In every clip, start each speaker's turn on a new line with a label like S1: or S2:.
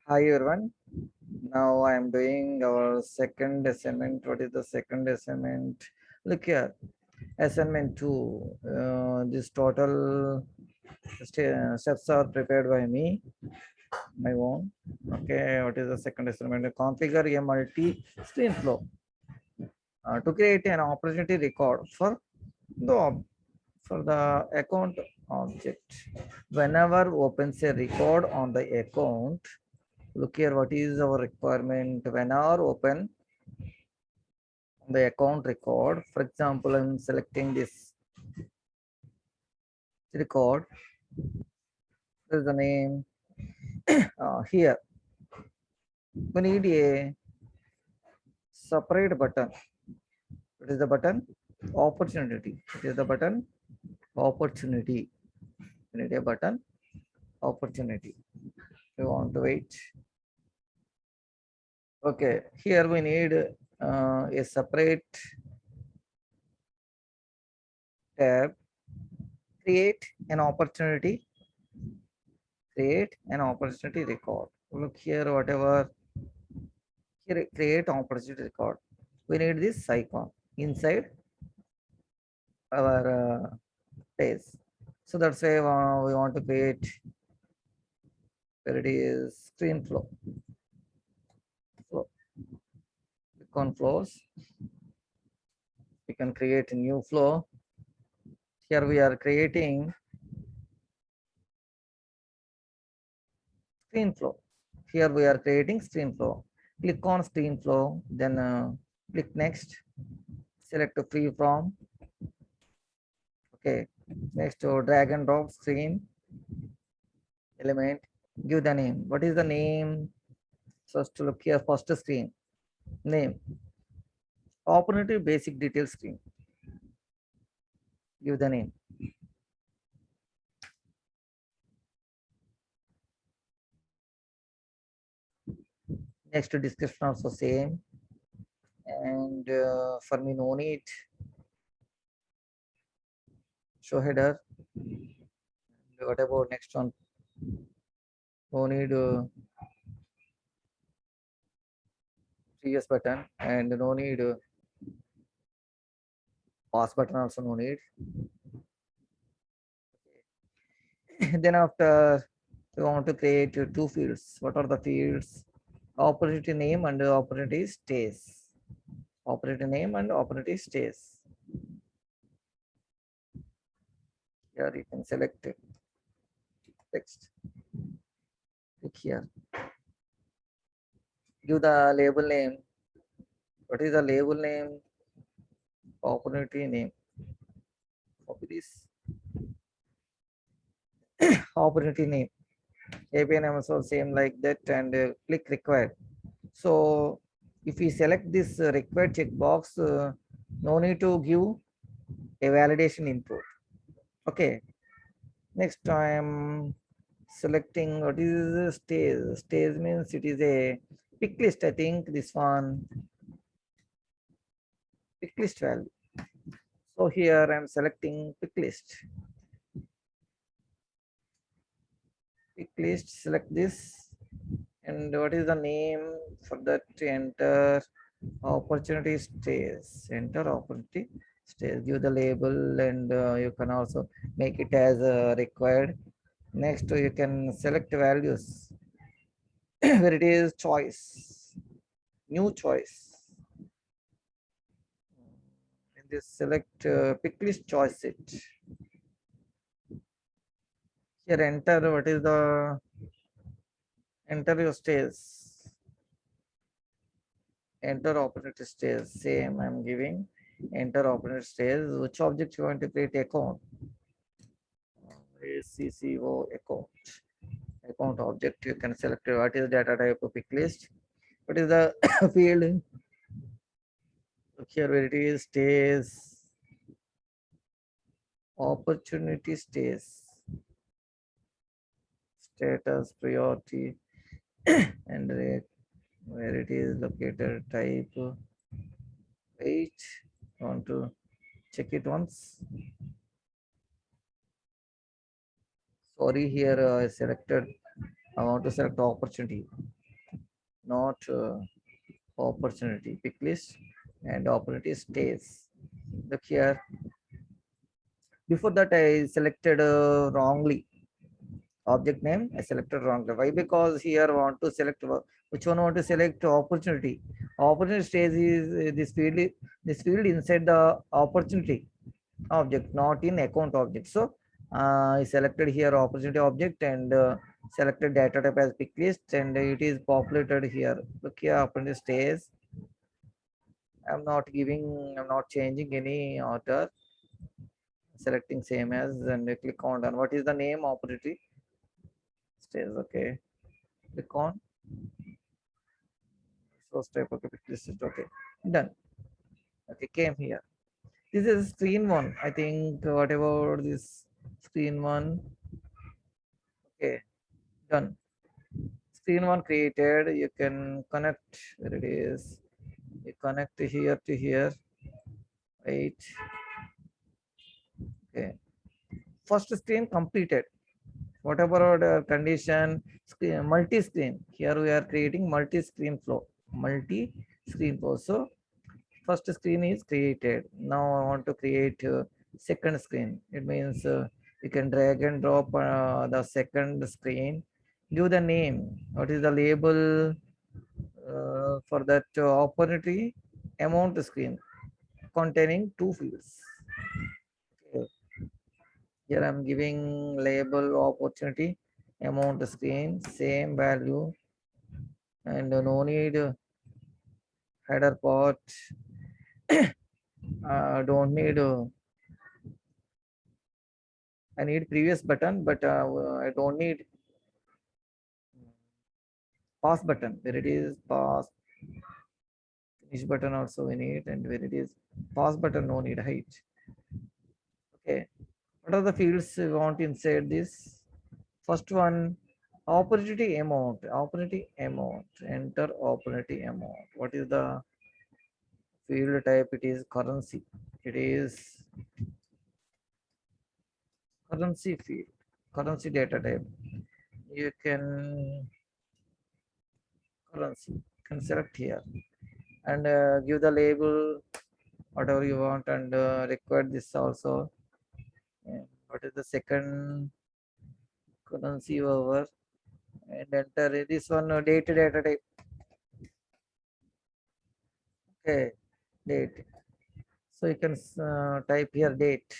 S1: Hi everyone. Now I am doing our second assignment. What is the second assignment? Look here, assignment two. This total steps are prepared by me, my own. Okay, what is the second assignment? Configure a multi-screen flow to create an opportunity record the for the account object. Whenever opens a record on the account, look here, what is our requirement? Whenever open the account record, for example, I'm selecting this record. This is the name. Here we need a separate button. What is the button? Opportunity. It is the button opportunity. We need a button opportunity. We want to wait. Okay, here we need a separate tab. Create an opportunity. Create an opportunity record. Look here, whatever. Here, create opportunity record. We need this icon inside our page. So that's why we want to create where it is screen flow. Flow. Click on flows. We can create a new flow. Here we are creating screen flow. Here we are creating screen flow. Click on screen flow, then click next. Select free from. Okay. Next, drag and drop screen element. Give the name. What is the name? First, to look here, first screen name. Opportunity basic detail screen. Give the name. Next, description also same. And for me, no need. Show header. What about next one? No need previous button and no need pause button also no need. Then after we want to create two fields. What are the fields? Opportunity name and opportunity stays. Opportunity name and opportunity stays. Here you can select text. Click here. Give the label name. What is the label name? Opportunity name. Copy this. Opportunity name. API name also same like that and click required. So if we select this required checkbox, no need to give a validation input. Okay. Next I am selecting what is stage. Stage means it is a pick list. I think this one pick list value. So here I am selecting pick list. Pick list, select this. And what is the name for that? Enter opportunity stays. Enter opportunity stays. Give the label and you can also make it as required. Next, you can select values where it is choice, new choice. In this select pick list choice it. Here enter what is the enter your stays. Enter operator stays. Same I'm giving. Enter operator stays. Which object you want to create account? ACCO account. Account object. You can select what is data type of pick list. What is the field? Look here where it is stays. Opportunity stays. Status priority and where it is located type. Wait. Want to check it once. Sorry, here I selected. I want to select opportunity. not opportunity. Pick list and opportunity stays. Look here. Before that, I selected wrongly. Object name I selected wrongly. Why? Because here I want to select which one I want to select opportunity. Opportunity stays is this field inside the opportunity object, not in account object. So I selected here opportunity object and selected data type as pick list and it is populated here. Look here, opportunity stays. I'm not changing any order, selecting same as and click on done. What is the name? Opportunity stays. Okay, click on source type. Okay, this is okay, done. Okay, came here. This is screen one. I think what about this screen one? Okay, done. Screen one created. You can connect where it is. You connect here to here. Right. Okay. First screen completed. Whatever the condition, screen, multi-screen. Here we are creating multi-screen flow. Multi-screen flow. So first screen is created. Now I want to create second screen. It means you can drag and drop the second screen. Give the name. What is the label for that opportunity? Amount screen containing two fields. Okay. Here I'm giving label opportunity amount screen, same value, and no need header part. Don't need I need previous button, but I don't need pause button. Where it is pause, finish button also we need, and where it is pause button, no need height. Okay. What are the fields we want inside this? First one, opportunity amount. Opportunity amount. Enter opportunity amount. What is the field type? It is currency. It is currency field. Currency data type. You can currency. Can select here and give the label whatever you want and require this also. And what is the second currency over and enter this one date data type. Okay, date. So you can type here date.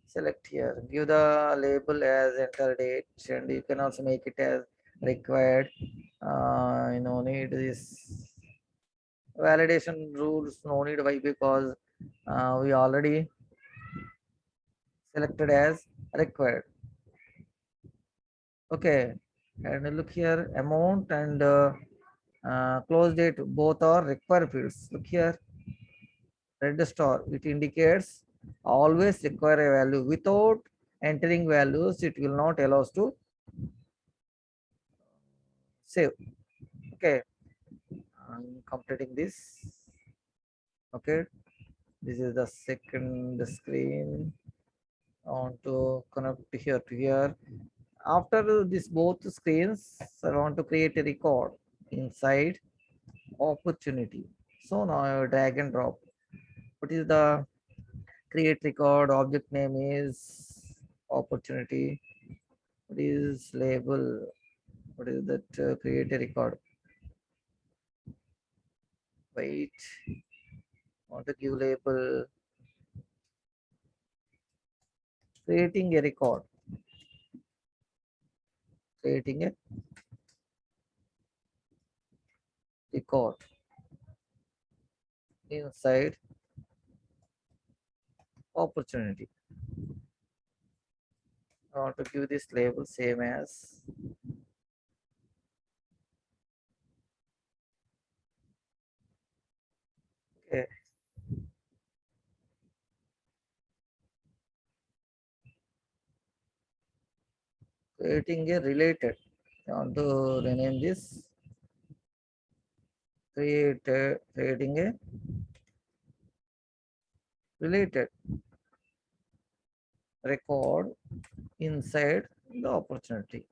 S1: Select here. Give the label as enter date, and you can also make it as required. Need this validation rules. No need. Why? Because we already selected as required. Okay, and look here, amount and close date both are required fields. Look here, red star, it indicates always require a value. Without entering values, it will not allow us to save. Okay, I'm completing this. Okay, this is the second screen. I want to connect here to here. After this both screens, I want to create a record inside opportunity. So now I drag and drop. What is the create record? Object name is opportunity. What is label? What is that create a record? Wait, want to give label creating a record. Creating a record inside opportunity. I want to give this label same as okay. Creating a related. I want to rename this creating a related record inside the opportunity.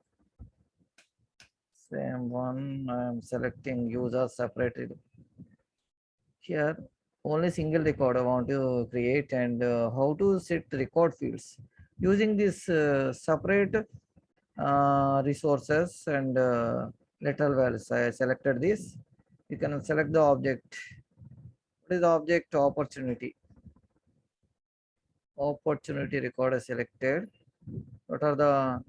S1: same one. I am selecting user separated. Here, only single record I want to create, and how to set record fields using this separate resources and literal values. I selected this. You can select the object. What is the object? Opportunity. Opportunity record is selected. What are the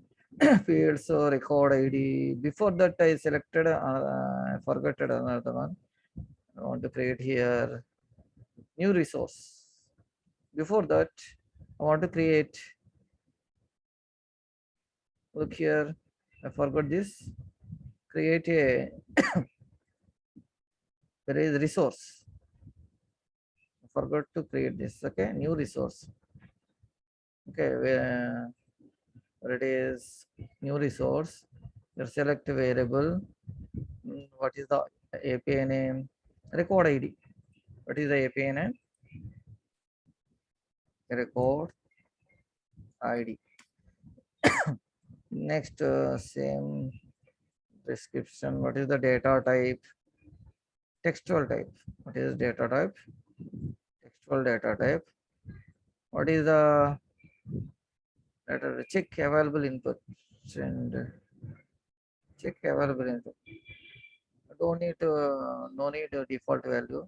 S1: fields? So record ID. Before that, I selected. I forgot another one. I want to create here new resource. Before that, I want to create. Look here. I forgot this. Create a there is resource. I forgot to create this. Okay, new resource. Okay, where it is new resource. You select variable. What is the API name? Record ID. What is the API name? Record ID. Next, same description. What is the data type? Textual type. What is data type? Textual data type. What is the data? Check available input and check available input. Don't need no need default value.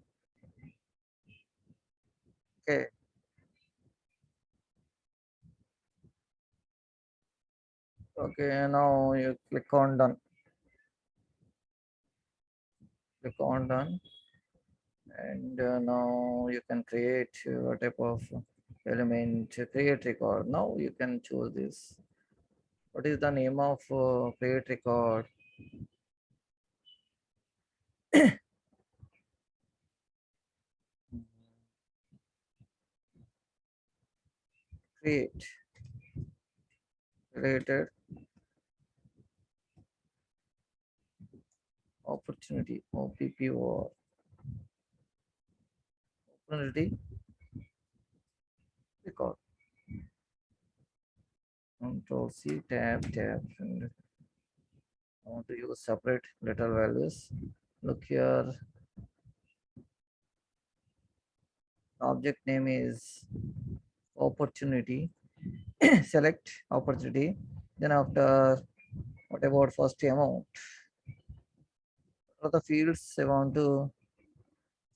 S1: Okay. Okay. Now you click on done. Click on done, and now you can create what type of element create record. Now you can choose this. What is the name of create record? Create related opportunity OPP or opportunity record. Control C tab and I want to use separate literal values. Look here. Object name is opportunity. Select opportunity. Then after what about first amount? What are the fields I want to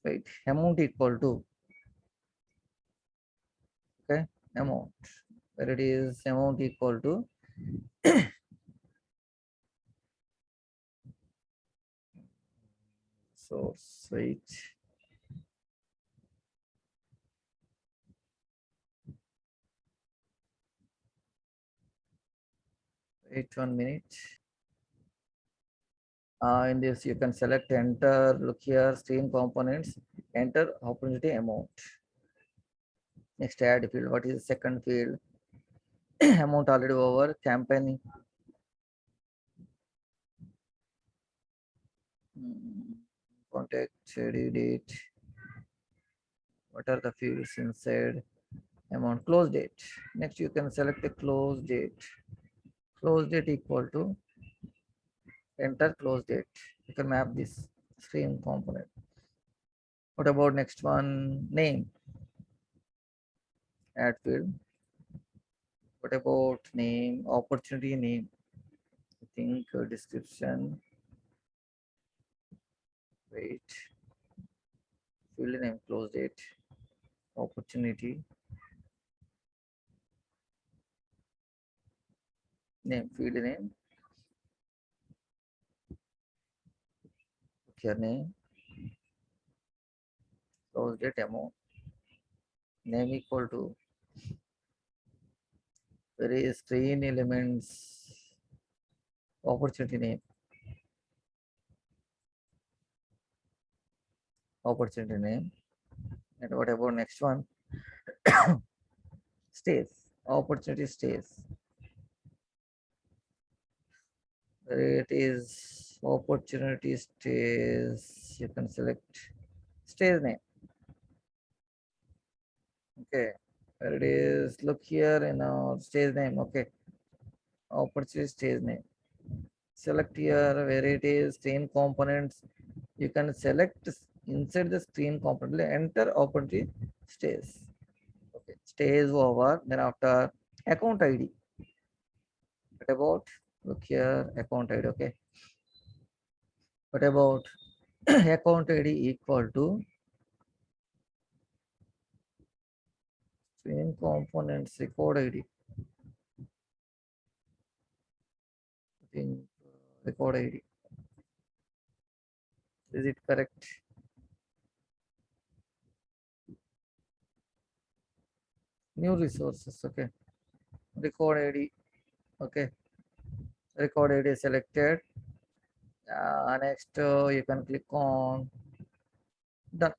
S1: wait? Amount equal to okay amount. Where it is amount equal to source wait. Wait 1 minute. In this you can select enter. Look here stream components. Enter opportunity amount. Next add field. What is the second field? Amount already over. Campaign. Contact due date. What are the fields inside? Amount close date. Next you can select a close date. Close date equal to enter close date. You can map this stream component. What about next one? Name. Add field. What about name? Opportunity name. I think description. Wait. Field name. Close date. Opportunity. Name. Field name. Your name. Close date amount. Name equal to various screen elements. Opportunity name. Opportunity name. And what about next one? Stays. Opportunity stays. It is opportunity stays. You can select stays name. Okay. Where it is, look here in our stage name. Okay. Opportunity stage name. select here where it is screen components. You can select inside the screen component, enter opportunity stays. Okay, stays over. Then after account ID. What about, look here, account ID? Okay. What about account ID equal to screen components record ID? In record ID. Is it correct? New resources. Okay. Record ID. Okay. Record ID selected. Next, you can click on done.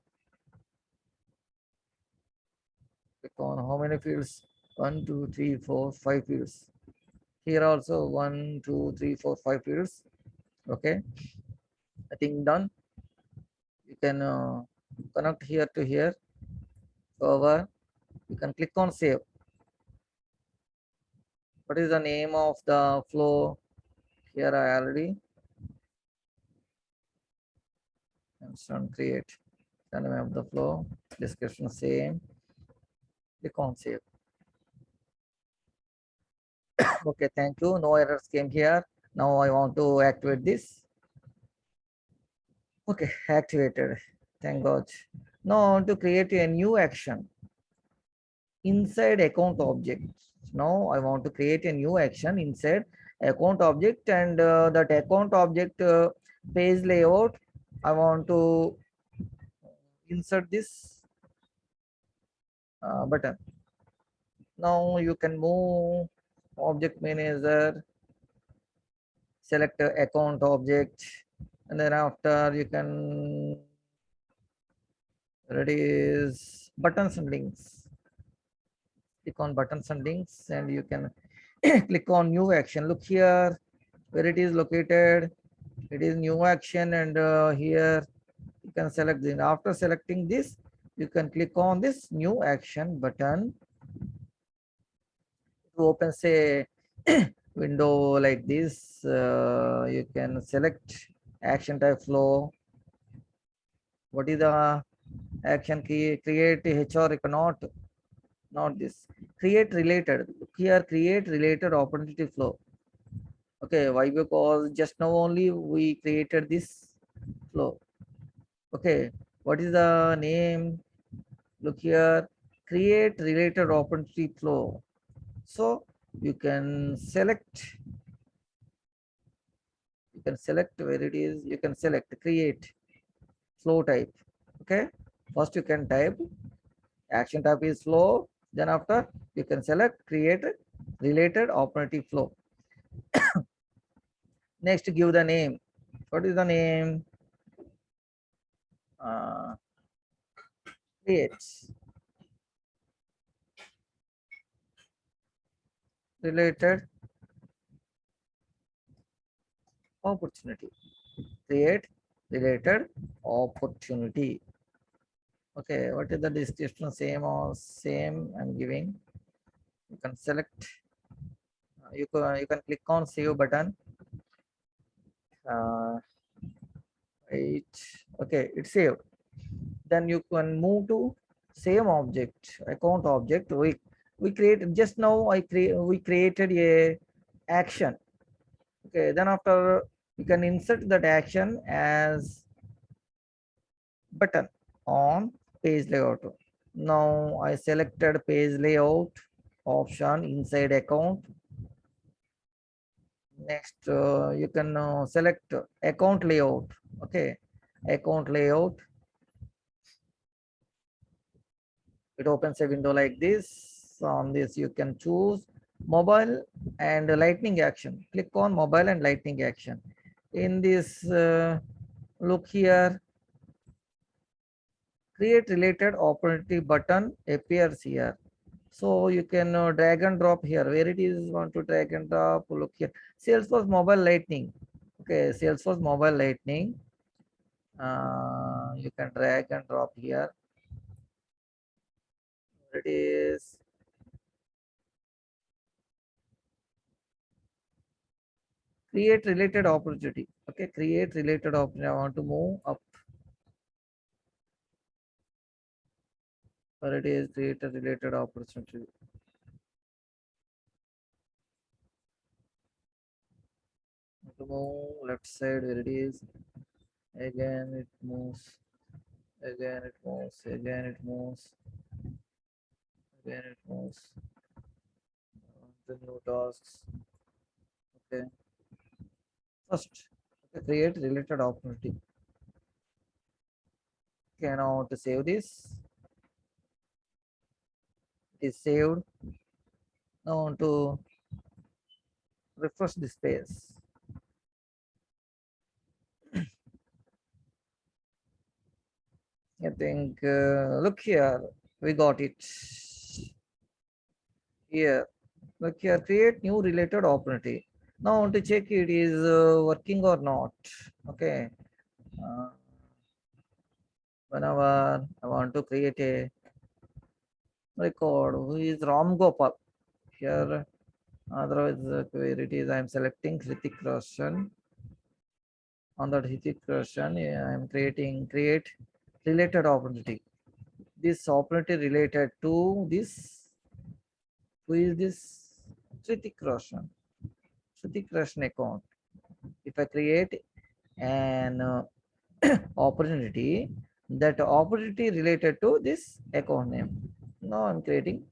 S1: Click on how many fields? One, two, three, four, five fields. Here also one, two, three, four, five fields. Okay. I think done. You can connect here to here. Over. You can click on save. What is the name of the flow? Here I already mentioned create. The name of the flow. Description same. Click on save. Okay, thank you. No errors came here. Now I want to activate this. Okay, activated. Thank God. Now I want to create a new action inside account object. Now I want to create a new action inside account object, and that account object page layout. I want to insert this button. Now you can move object manager, select account object, and then after you can reduce buttons and links. Click on buttons and links, and you can click on new action. Look here where it is located. It is new action, and here you can select this. After selecting this, you can click on this new action button to open say window like this. You can select action type flow. What is the action key? Create HR not this. Create related. Here create related opportunity flow. Okay, why? Because just now only we created this flow. Okay, what is the name? Look here, create related opportunity flow. So you can select where it is. You can select create flow type. Okay, first you can type action type is flow. Then after you can select create related opportunity flow. Next, give the name. What is the name? Uh, create related opportunity. Create related opportunity. Okay, what is the description? Same or same? I'm giving. You can select. You can click on save button. Uh, right. Okay, it's saved. Then you can move to same object, account object. We create just now. We created a action. Okay, then after you can insert that action as button on page layout. Now I selected page layout option inside account. Next, you can select account layout. Okay, account layout. It opens a window like this. On this, you can choose mobile and lightning action. Click on mobile and lightning action. In this, look here, create related opportunity button appears here. So you can drag and drop here. Where it is, want to drag and drop. Look here, Salesforce Mobile Lightning. Okay, Salesforce Mobile Lightning. You can drag and drop here. Where it is. Create related opportunity. Okay, create related opportunity. I want to move up. Where it is create a related opportunity. To move left side where it is. Again it moves. Again it moves. Again it moves. Again it moves. The new tasks. Okay. First, okay, create related opportunity. Okay, now to save this. It is saved. Now to refresh this page. I think look here, we got it here. Look here, create new related opportunity. Now I want to check it is working or not. Okay. Uh, Whenever I want to create a record, who is Ram Gopal here. Otherwise, where it is, I am selecting Hrithik Roshan. On that Hrithik Roshan, I am create related opportunity. This opportunity related to this. Who is this? Hrithik Roshan. Hrithik Roshan account. If I create an opportunity, that opportunity related to this account name. Now I'm creating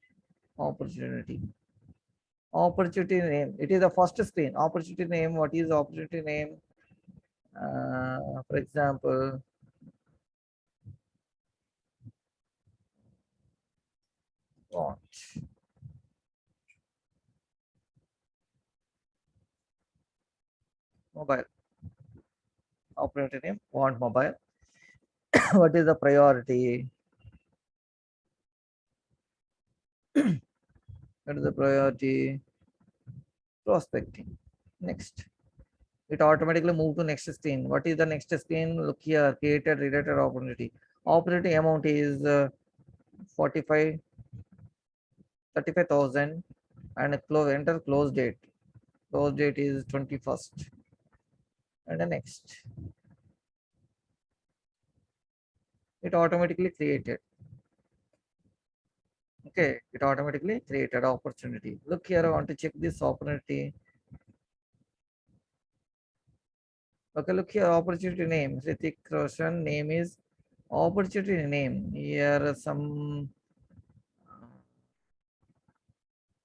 S1: opportunity. Opportunity name. It is the first screen. Opportunity name. What is opportunity name? For example, launch mobile. Operator name, want mobile. What is the priority? What is the priority? Prospecting. Next. It automatically move to next screen. What is the next screen? Look here, created related opportunity. Opportunity amount is 45, 35,000 and enter close date. Close date is 21st. And the next. It automatically created. Okay, it automatically created opportunity. Look here, I want to check this opportunity. Okay, look here, opportunity name. Hrithik Roshan name is opportunity name. Here some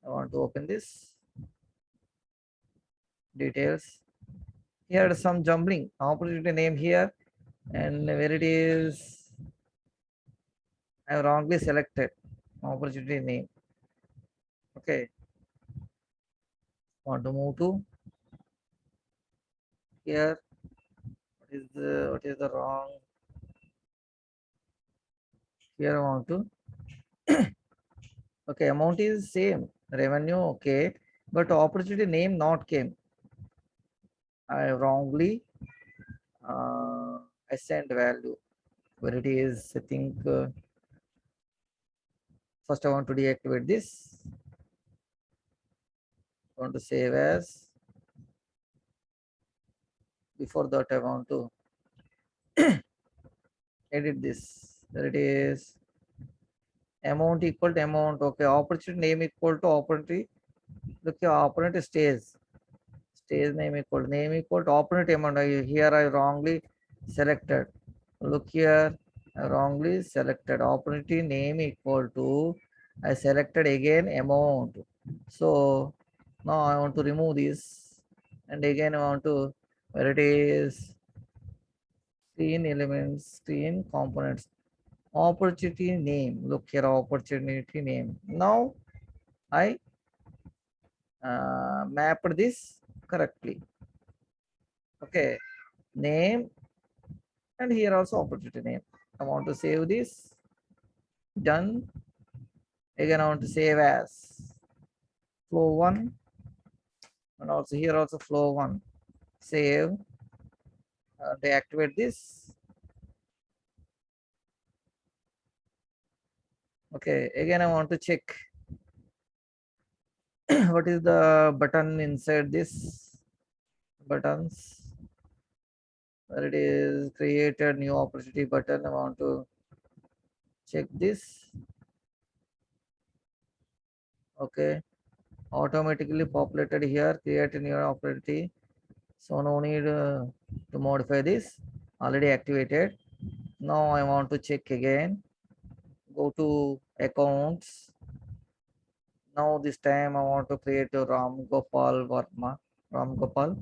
S1: I want to open this details. Here some jumbling opportunity name here and where it is I wrongly selected opportunity name. Okay, want to move to here. What is the wrong? Here I want to okay, amount is same. Revenue, okay. But opportunity name not came. I wrongly assigned value. Where it is, I think first I want to deactivate this. I want to save as. Before that, I want to edit this. There it is. Amount equal to amount. Okay. Opportunity name equal to opportunity. Look here, opportunity stays. Stays name equal to opportunity amount. Here I wrongly selected. Look here, I wrongly selected opportunity name equal to I selected again amount. So now I want to remove this and again I want to where it is screen elements, screen components, opportunity name. Look here, opportunity name. Now I mapped this correctly. Okay, name and here also opportunity name. I want to save this. Done. Again, I want to save as flow one and also here also flow one. Save. Deactivate this. Okay, again I want to check what is the button inside this buttons. Where it is created new opportunity button. I want to check this. Okay, automatically populated here. Create a new opportunity. So no need to modify this. Already activated. Now I want to check again. Go to accounts. Now this time I want to create a Ram Gopal Varma. Ram Gopal.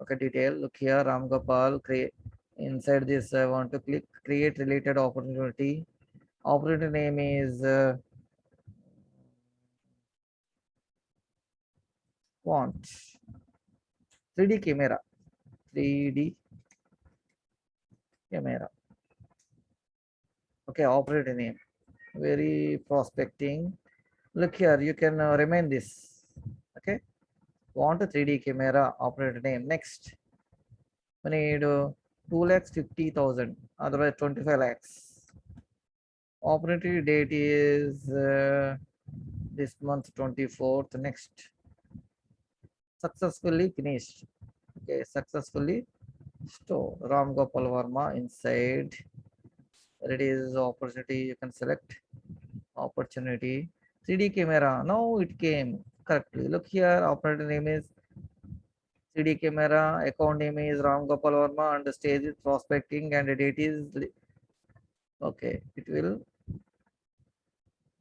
S1: Okay, detail. Look here, Ram Gopal. Create inside this. I want to click create related opportunity. Opportunity name is Quant 3D camera. 3D camera. Okay, operator name. Very prospecting. Look here, you can remain this. Okay, want a 3D camera operator name. Next, we need 2 lakhs 50,000, otherwise 25 lakhs. Operating date is this month 24th. Next, successfully finished. Okay, successfully store Ram Gopal Varma inside. It is opportunity. You can select opportunity 3D camera. Now it came correctly. Look here, operator name is 3D camera, account name is Ram Gopal Verma, and the stage is prospecting, and the date is okay. It will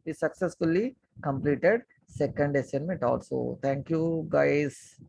S1: be successfully completed second assignment also. Thank you guys.